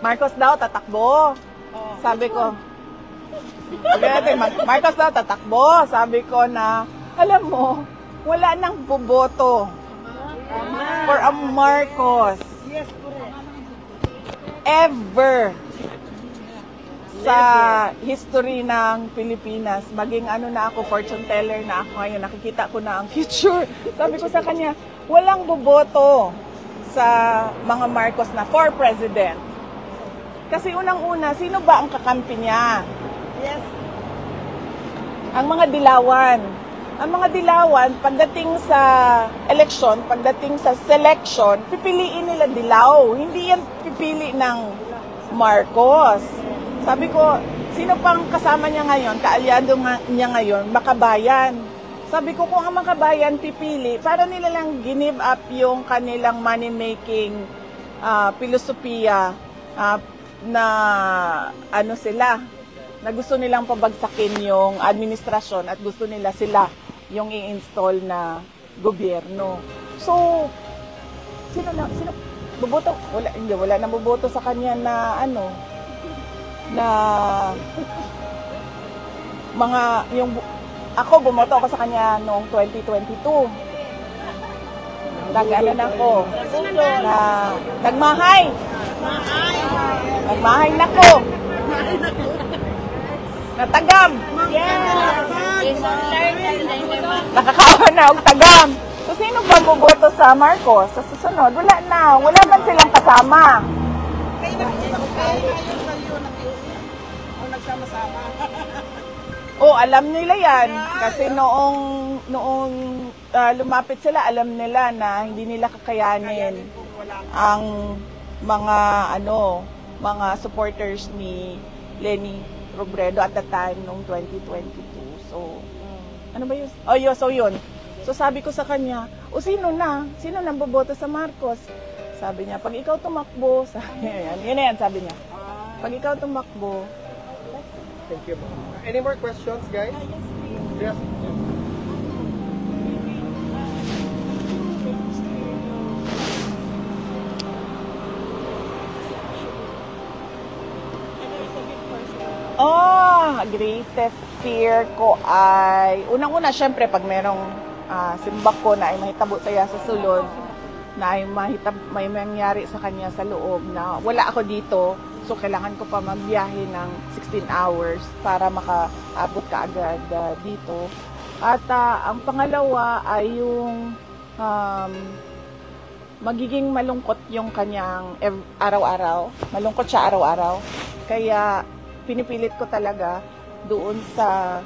Marcos daw tatakbo. Sabi ko, Marcos daw tatakbo. Sabi ko na, alam mo, wala nang boboto for a Marcos. Ever sa history ng Pilipinas, maging ano na ako, fortune teller na ako ngayon, nakikita ko na ang future. Sabi ko sa kanya, walang boboto sa mga Marcos na for president. Kasi unang-una, sino ba ang kakampi niya? Yes. Ang mga dilawan. Ang mga dilawan, pagdating sa election, pagdating sa selection, pipiliin nila dilaw. Hindi yan pipili ng Marcos. Sabi ko, sino pang kasama niya ngayon, kaalyado niya ngayon, Makabayan. Sabi ko, kung ang Makabayan pipili, para nila lang give up yung kanilang money-making filosofiya na ano sila, na gusto nilang pabagsakin yung administrasyon at gusto nila sila yung i-install na gobyerno. So, sino boboto? Wala na boboto sa kanya na ano, na mga yung ako bumoto ako sa kanya noong 2022. Nag-ano na ako na nagmahay na ko. Natagam. Nakakawa na og tagam. So sino ba boboto sa Marcos sa susunod? Wala na. Wala man silang kasama. Oh, alam nila yan. Kasi noong lumapit sila, alam nila na hindi nila kakayanin ang mga supporters ni Leni Robredo at the time noong 2022. So, ano ba yun? Oh, so yun. So sabi ko sa kanya, sino nang boboto sa Marcos? Sabi niya, pag ikaw tumakbo, yun na yan, sabi niya. Pag ikaw tumakbo. Thank you. Any more questions, guys? Yes. Greatest fear ko ay, unang-una, syempre, pag merong simbak ko na ay mahitabo saya sa sulod, na ay may mangyari sa kanya sa loob na wala ako dito, so kailangan ko pa magbiyahe ng 16 hours para makaabot ka agad dito. At ang pangalawa ay yung magiging malungkot yung kanyang araw-araw. Malungkot siya araw-araw. Kaya pinipilit ko talaga doon sa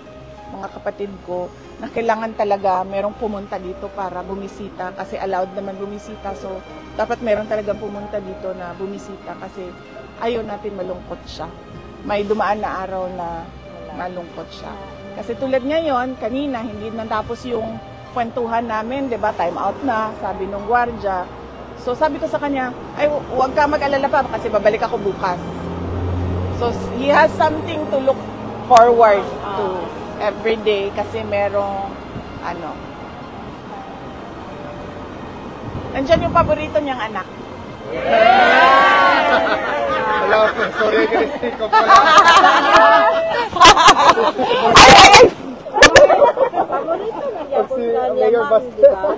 mga kapatid ko na kailangan talaga merong pumunta dito para bumisita kasi allowed naman bumisita. So, dapat meron talagang pumunta dito na bumisita kasi ayaw natin malungkot siya. May dumaan na araw na malungkot siya. Kasi tulad ngayon, kanina, hindi natapos yung kwentuhan namin, di ba? Time out na, sabi nung gwardiya. So, sabi ko sa kanya, ay, huwag ka mag-alala pa kasi babalik ako bukas. So, he has something to look forward to every day kasi merong nandyan yung paborito niyang anak. Hello, sorry, Christy ko pala. Paborito man yapon ka niya, ma'am, di ba?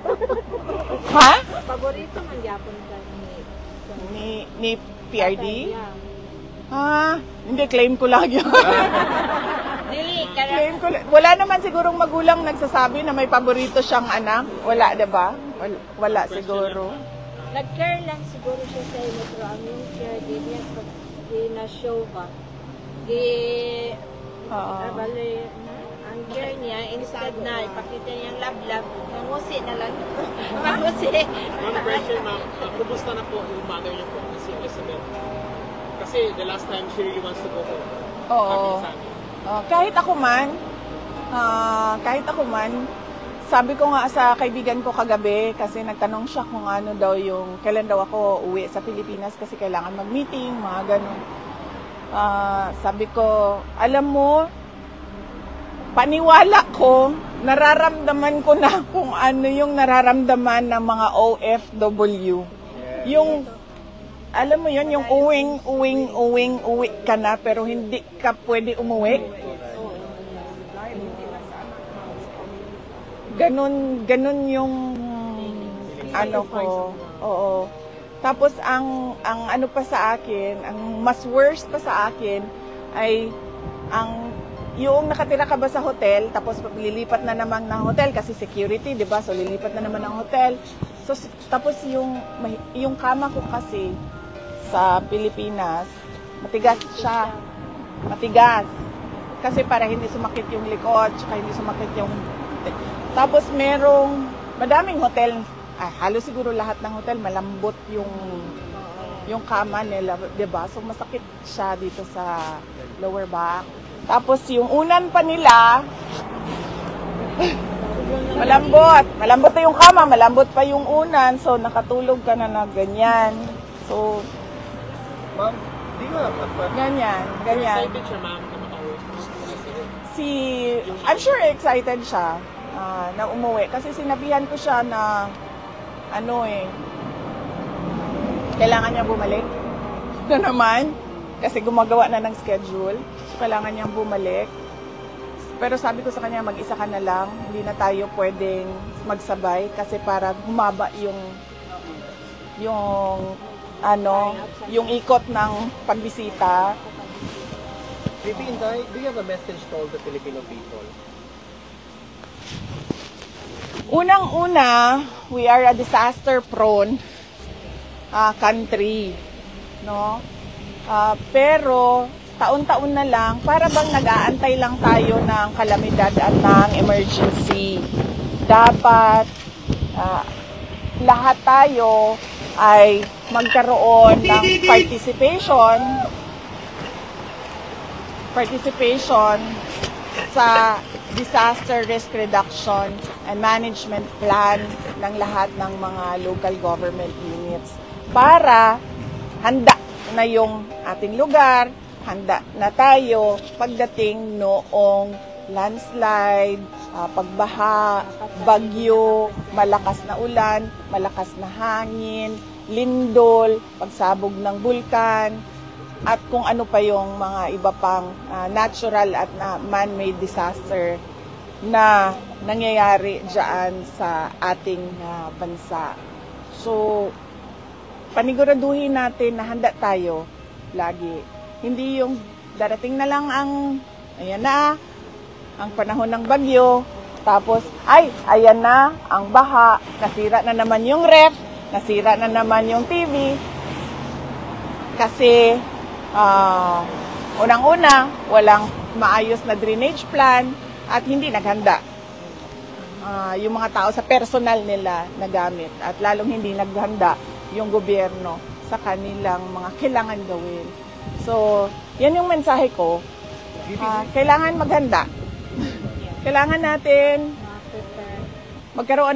Ha? Paborito man yapon ka Ni PRD? Hindi, claim ko lang yun. Claim ko lang. Wala naman sigurong magulang nagsasabi na may paborito siyang anak. Wala, diba? Wala siguro. Nag-care lang siguro siya sa iyo, pero ang yung care, di niya pag na-show ba? Ang care niya, instead na ipakita niya yung love-love, mangusi na lang. Mangusi. One question, ma'am. Kumusta na po yung mother niyo po, si Elizabeth? Kasi the last time she really wants to go home. Oo. Kahit ako man, sabi ko nga sa kaibigan ko kagabi, kasi nagtanong siya kung ano daw yung, kailan daw ako uwi sa Pilipinas kasi kailangan mag-meeting, mga ganun. Sabi ko, alam mo, paniwala ko, nararamdaman ko na kung ano yung nararamdaman ng mga OFW. alam mo yun, yung uwi ka na, pero hindi ka pwede umuwi. Ganun yung ano ko. Oo. Tapos ang ano pa sa akin, ang mas worst pa sa akin ay yung nakatira ka ba sa hotel, tapos lilipat na naman ng hotel kasi security, 'di ba? So lilipat na naman ng hotel. So tapos yung kama ko kasi sa Pilipinas, matigas siya. Matigas. Kasi para hindi sumakit yung likod, tsaka hindi sumakit yung... Tapos madaming hotel, halos siguro lahat ng hotel, malambot yung kama nila, 'di ba? So masakit siya dito sa lower back. Tapos yung unan pa nila, malambot. Malambot na yung kama, malambot pa yung unan. So nakatulog ka na ganyan. So, Ma'am, di nga. ganyan. Excited siya, ma'am, na makauwi. I'm sure excited siya na umuwi. Kasi sinabihan ko siya na, kailangan niya bumalik. Na naman, kasi gumagawa na ng schedule. So, kailangan niyang bumalik. Pero sabi ko sa kanya, mag-isa ka na lang. Hindi na tayo pwedeng magsabay kasi para humaba yung ikot ng pagbisita. Maybe Inday, do you have a message to all the Filipino people? Unang-una, we are a disaster-prone country, no? Pero taon-taon na lang, para bang nag-aantay lang tayo ng kalamidad at ng emergency. Dapat lahat tayo ay magkaroon ng participation sa disaster risk reduction and management plan ng lahat ng mga local government units para handa na yung ating lugar, handa na tayo pagdating noong landslide, pagbaha, bagyo, malakas na ulan, malakas na hangin, lindol, pagsabog ng bulkan, at kung ano pa yung mga iba pang natural at man-made disaster na nangyayari dyan sa ating bansa. So, paniguraduhin natin na handa tayo lagi. Hindi yung darating na lang ang panahon ng bagyo, tapos, ayan na, ang baha, nasira na naman yung ref, nasira na naman yung TV. Kasi, unang-una, walang maayos na drainage plan at hindi naghanda yung mga tao sa personal nila na gamit at lalong hindi naghanda yung gobyerno sa kanilang mga kailangan gawin. So, yan yung mensahe ko. Kailangan maghanda. Kailangan natin magkaroon